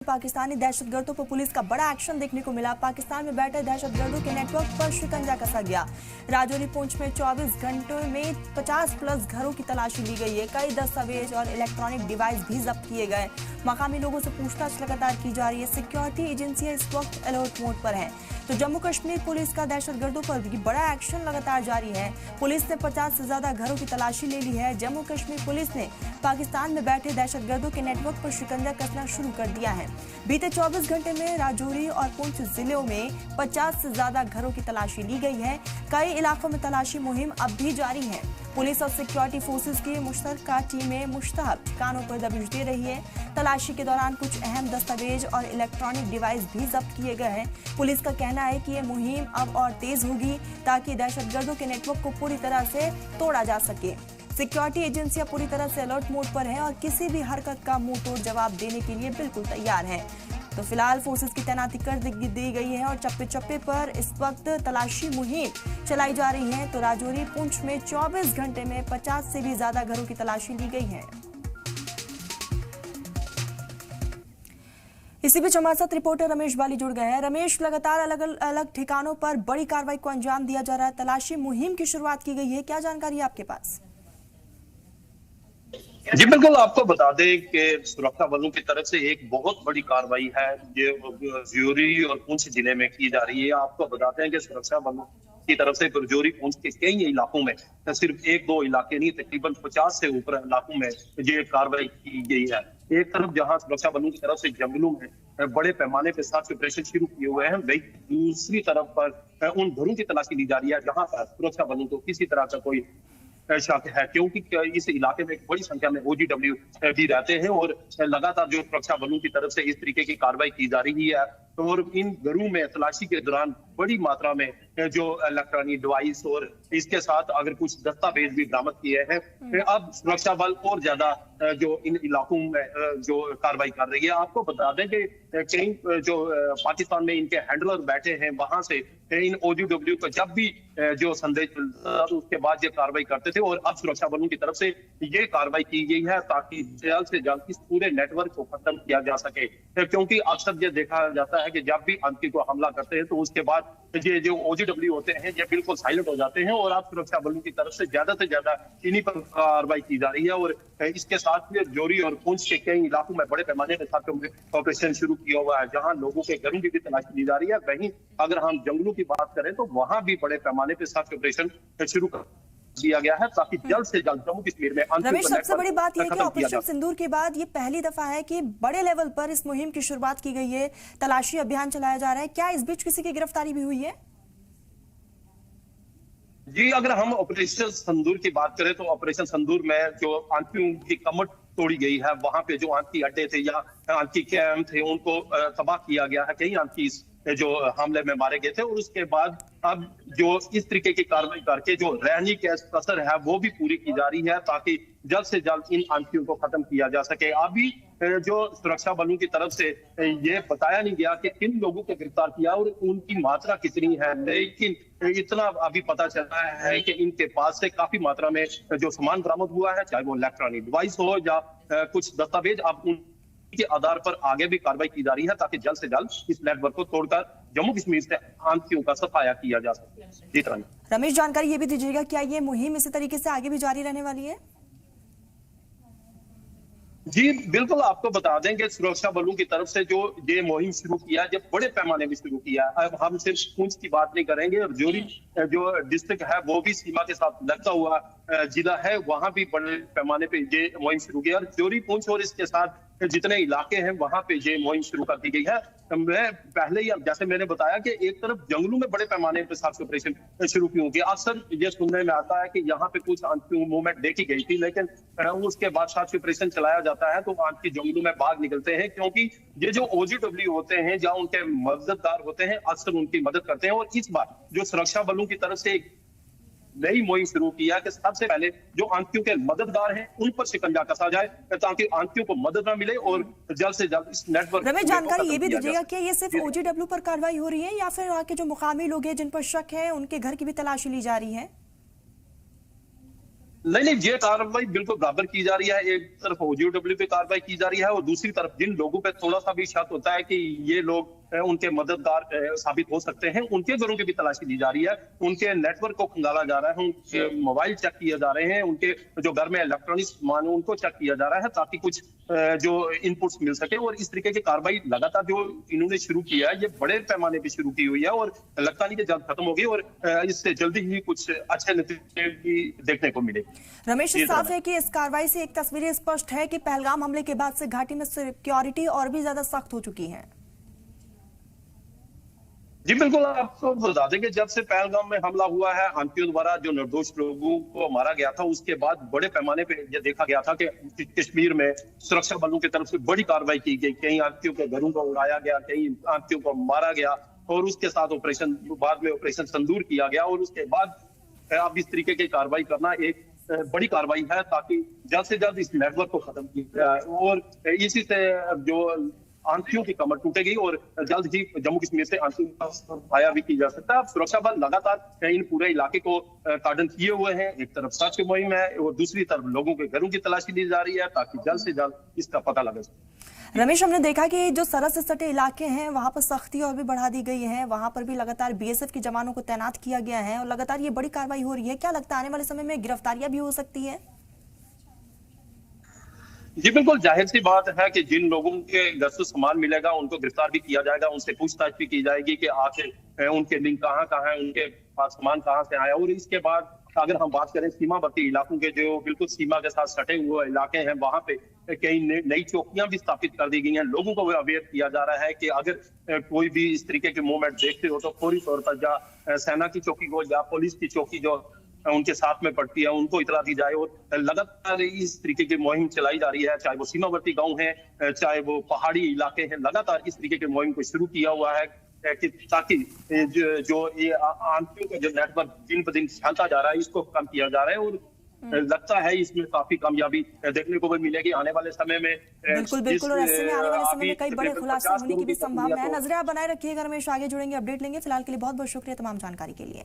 पाकिस्तानी दहशतगर्दों पर पुलिस का बड़ा एक्शन देखने को मिला। पाकिस्तान में बैठे दहशतगर्दों के नेटवर्क पर शिकंजा कसा गया। राजौरी पुंछ में 24 घंटों में 50 प्लस घरों की तलाशी ली गई है। कई दस्तावेज और इलेक्ट्रॉनिक डिवाइस भी जब्त किए गए। मकामी लोगों से पूछताछ लगातार की जा रही है। सिक्योरिटी एजेंसियां इस वक्त अलर्ट मोड पर है। तो जम्मू कश्मीर पुलिस का दहशतगर्दों पर भी बड़ा एक्शन लगातार जारी है। पुलिस ने 50 से ज्यादा घरों की तलाशी ले ली है। जम्मू कश्मीर पुलिस ने पाकिस्तान में बैठे दहशतगर्दों के नेटवर्क पर शिकंजा कसना शुरू कर दिया है। बीते 24 घंटे में राजौरी और पुंछ जिलों में 50 से ज्यादा घरों की तलाशी ली गई है। कई इलाकों में तलाशी मुहिम अब भी जारी है। पुलिस और सिक्योरिटी फोर्सेस की मुश्तरका टीमें मुश्तहब ठिकानों पर दबिश दे रही है। तलाशी के दौरान कुछ अहम दस्तावेज और इलेक्ट्रॉनिक डिवाइस भी जब्त किए गए हैं। पुलिस का कहना है कि ये मुहिम अब और तेज होगी ताकि दहशतगर्दों के नेटवर्क को पूरी तरह से तोड़ा जा सके। सिक्योरिटी एजेंसियां पूरी तरह से अलर्ट मोड पर हैं और किसी भी हरकत का मुंह तोड़ जवाब देने के लिए बिल्कुल तैयार हैं। तो फिलहाल फोर्सेस की तैनाती कर दी गई है और चप्पे चप्पे पर इस वक्त तलाशी मुहिम चलाई जा रही है। तो राजौरी पुंछ में 24 घंटे में 50 से भी ज्यादा घरों की तलाशी ली गई है। इसी बीच हमारे साथ रिपोर्टर रमेश बाली जुड़ गए हैं। रमेश, लगातार अलग अलग ठिकानों पर बड़ी कार्रवाई को अंजाम दिया जा रहा है। तलाशी मुहिम की शुरुआत की गई है, क्या जानकारी है आपके पास? जी बिल्कुल, आपको बता दें कि सुरक्षा बलों की तरफ से एक बहुत बड़ी कार्रवाई है जो राजौरी और पुंछ जिले में की जा रही है। आपको बताते हैं कि सुरक्षा बलों की तरफ से राजौरी पुंछ के कई इलाकों में, सिर्फ एक दो इलाके नहीं, तकरीबन 50 से ऊपर इलाकों में ये कार्रवाई की गई है। एक तरफ जहां सुरक्षा बलों की तरफ से जंगलों में बड़े पैमाने पर सर्च ऑपरेशन शुरू किए हुए हैं, वही दूसरी तरफ पर उन घरों की तलाशी ली जा रही है जहां पर सुरक्षा बलों को किसी तरह का कोई शक है, क्योंकि इस इलाके में एक बड़ी संख्या में OGW भी रहते हैं और लगातार जो सुरक्षा बलों की तरफ से इस तरीके की कार्रवाई की जा रही है। और इन घरों में तलाशी के दौरान बड़ी मात्रा में जो इलेक्ट्रॉनिक डिवाइस और इसके साथ अगर कुछ दस्तावेज भी बरामद किए हैं। अब सुरक्षा बल और ज्यादा जो इन इलाकों में जो कार्रवाई कर रही है। आपको बता दें कि कई जो पाकिस्तान में इनके हैंडलर बैठे हैं, वहां से इन OGW को जब भी जो संदेश मिलता तो उसके बाद ये कार्रवाई करते थे। और अब सुरक्षा बलों की तरफ से ये कार्रवाई की गई है ताकि जल्द से जल्द इस पूरे नेटवर्क को खत्म किया जा सके, क्योंकि अक्सर ये देखा जाता है कि जब भी आतंकी को हमला करते हैं तो उसके बाद ये जो OGW होते हैं ये बिल्कुल साइलेंट हो जाते हैं। और अब सुरक्षा बलों की तरफ से ज्यादा इन्हीं पर कार्रवाई की जा रही है। और इसके साथ ही राजौरी और पुंछ के कई इलाकों में बड़े पैमाने पर ऑपरेशन शुरू किया हुआ है, जहां लोगों के घरों की भी तलाशी ली जा रही है। वहीं अगर हम जंगलों की बात करें तो वहां भी बड़े पैमाने पर सर्च ऑपरेशन शुरू कर दिया गया है ताकि जल्द से जल्द जम्मू कश्मीर में। रमेश, सबसे बड़ी बात यह है कि ऑपरेशन सिंदूर के बाद ये पहली दफा है कि बड़े लेवल पर इस मुहिम की शुरुआत की गई है, तलाशी अभियान चलाया जा रहा है। क्या इस बीच किसी की गिरफ्तारी भी हुई है? जी, अगर हम ऑपरेशन सिंदूर की बात करें तो ऑपरेशन सिंदूर में जो आतंकियों की कमर तोड़ी गई है, वहां पे जो आतंकी अड्डे थे या आतंकी कैंप थे उनको तबाह किया गया है। कई आतंकी जो हमले में मारे गए थे। और उसके बाद अब जो इस तरीके की कार्रवाई करके जो रहनी के कसर है वो भी पूरी की जा रही है ताकि जल्द से जल्द इन आतंकियों को खत्म किया जा सके। अभी जो सुरक्षा बलों की तरफ से ये बताया नहीं गया कि किन लोगों को गिरफ्तार किया और उनकी मात्रा कितनी है, लेकिन इतना अभी पता चला है कि इनके पास से काफी मात्रा में जो सामान बरामद हुआ है, चाहे वो इलेक्ट्रॉनिक डिवाइस हो या कुछ दस्तावेज, अब के आधार पर आगे भी कार्रवाई की जा रही है ताकि जल्द से जल्द इस नेटवर्क को तोड़कर जम्मू कश्मीर से आतंकियों का सफाया किया जा सके। रमेश, जानकारी ये भी दीजिएगा, क्या ये मुहिम इसी तरीके से आगे भी जारी रहने वाली है? जी बिल्कुल, आपको बता दें कि सुरक्षा बलों की तरफ से जो ये मुहिम शुरू किया है, जब बड़े पैमाने में शुरू किया है। अब हम सिर्फ पुंछ की बात नहीं करेंगे, राजौरी जो डिस्ट्रिक्ट है वो भी सीमा के साथ लगता हुआ जिला है, वहां भी बड़े पैमाने पे ये मुहिम शुरू किया। राजौरी, पुंछ और इसके साथ जितने इलाके हैं वहां पे ये मुहिम शुरू कर दी गई है। मैं पहले ही जैसे मैंने बताया कि एक तरफ जंगलों में बड़े पैमाने पर सर्च ऑपरेशन शुरू की होगी। अक्सर ये सुनने में आता है कि यहाँ पे कुछ आतंकी मूवमेंट देखी गई थी, लेकिन उसके बाद सर्च ऑपरेशन चलाया जाता है तो आतंकी जंगलों में भाग निकलते हैं, क्योंकि ये जो OGW होते हैं या उनके मददगार होते हैं अक्सर उनकी मदद करते हैं। और इस बार जो सुरक्षा बलों की तरफ से नई मुहिम शुरू किया कि सबसे पहले जो आतंकियों के मददगार हैं उन पर शिकंजा कसा जाए ताकि आतंकियों को मदद न मिले और जल्द से जल्द इस नेटवर्क। रमेश, जानकारी ये भी दीजिएगा कि ये सिर्फ OGW पर कार्रवाई हो रही है या फिर वहाँ के जो मुकामी लोग हैं जिन पर शक है उनके घर की भी तलाशी ली जा रही है? नहीं, ये कार्रवाई बिल्कुल बराबर की जा रही है। एक तरफ ओजीओडब्ल्यू पे कार्रवाई की जा रही है और दूसरी तरफ जिन लोगों पे थोड़ा सा भी शक होता है कि ये लोग उनके मददगार साबित हो सकते हैं, उनके घरों की भी तलाशी ली जा रही है। उनके नेटवर्क को खंगाला जा रहा है, उनके मोबाइल चेक किए जा रहे हैं, उनके जो घर में इलेक्ट्रॉनिक सामान है उनको चेक किया जा रहा है, ताकि कुछ जो इनपुट्स मिल सके। और इस तरीके की कार्रवाई लगातार जो इन्होंने शुरू किया है, ये बड़े पैमाने पे शुरू की हुई है और लगता नहीं कि जल्द खत्म होगी और इससे जल्दी ही कुछ अच्छे नतीजे भी देखने को मिलेगी। रमेश, साफ है कि इस कार्रवाई से एक तस्वीर स्पष्ट है कि पहलगाम हमले के बाद से घाटी में सिक्योरिटी और भी ज्यादा सख्त हो चुकी है। जी बिल्कुल, आपको बता दें कि जब से पहलगाम में हमला हुआ है, आतंकियों द्वारा जो निर्दोष लोगों को मारा गया था, उसके बाद बड़े पैमाने पे ये देखा गया था कि कश्मीर में सुरक्षा बलों की तरफ से बड़ी कार्रवाई की गई। कई आतंकियों के घरों को उड़ाया गया, कई आतंकियों को मारा गया और उसके साथ बाद में ऑपरेशन संदूर किया गया। और उसके बाद अब इस तरीके की कार्रवाई करना एक बड़ी कार्रवाई है, ताकि जल्द से जल्द इस नेटवर्क को खत्म किया जाए और इसी से जो आतंकियों की कमर टूटेगी और जल्द ही जम्मू कश्मीर से आतंकियों का सफाया भी की जा सकता है। अब सुरक्षा बल लगातार इन पूरे इलाके को कार्डन किए हुए हैं। एक तरफ सर्च की मुहिम है और दूसरी तरफ लोगों के घरों की तलाशी ली जा रही है, ताकि जल्द से जल्द इसका पता लगा सके। रमेश, हमने देखा कि जो सरहद से सटे इलाके हैं वहां पर सख्ती और भी बढ़ा दी गई है, वहां पर भी लगातार बीएसएफ के जवानों को तैनात किया गया है और लगातार ये बड़ी कार्रवाई हो रही है। क्या लगता है आने वाले समय में गिरफ्तारियां भी हो सकती है? जी बिल्कुल, जाहिर सी बात है कि जिन लोगों के घर से सामान मिलेगा उनको गिरफ्तार भी किया जाएगा, उनसे पूछताछ भी की जाएगी कि आखिर उनके लिंक कहाँ कहाँ है, उनके पास सामान कहाँ से आया। और इसके बाद अगर हम बात करें सीमावर्ती इलाकों के, जो बिल्कुल सीमा के साथ सटे हुए इलाके हैं, वहां पे कई नई चौकियां भी स्थापित कर दी गई हैं। लोगों को अवेयर किया जा रहा है कि अगर कोई भी इस तरीके के मूवमेंट देखते हो तो फौरी तौर पर या सेना की चौकी को या पुलिस की चौकी जो उनके साथ में पड़ती है उनको इतला दी जाए। और लगातार इस तरीके की मुहिम चलाई जा रही है, चाहे वो सीमावर्ती गांव है, चाहे वो पहाड़ी इलाके हैं। लगातार इस तरीके की मुहिम को शुरू किया हुआ है कि ताकि जो ये आतंकियों का जो नेटवर्क दिन ब दिन फैलता जा रहा है, इसको कम किया जा रहा है। और लगता है इसमें काफी कामयाबी देखने को भी मिलेगी आने वाले समय में। बिल्कुल बिल्कुल, और ऐसे में आने वाले समय में कई बड़े खुलासे होने की भी संभावना है। नजरें आप बनाए रखिएगा रमेश, आगे जुड़ेंगे, अपडेट लेंगे। फिलहाल के लिए बहुत बहुत शुक्रिया तमाम जानकारी के लिए।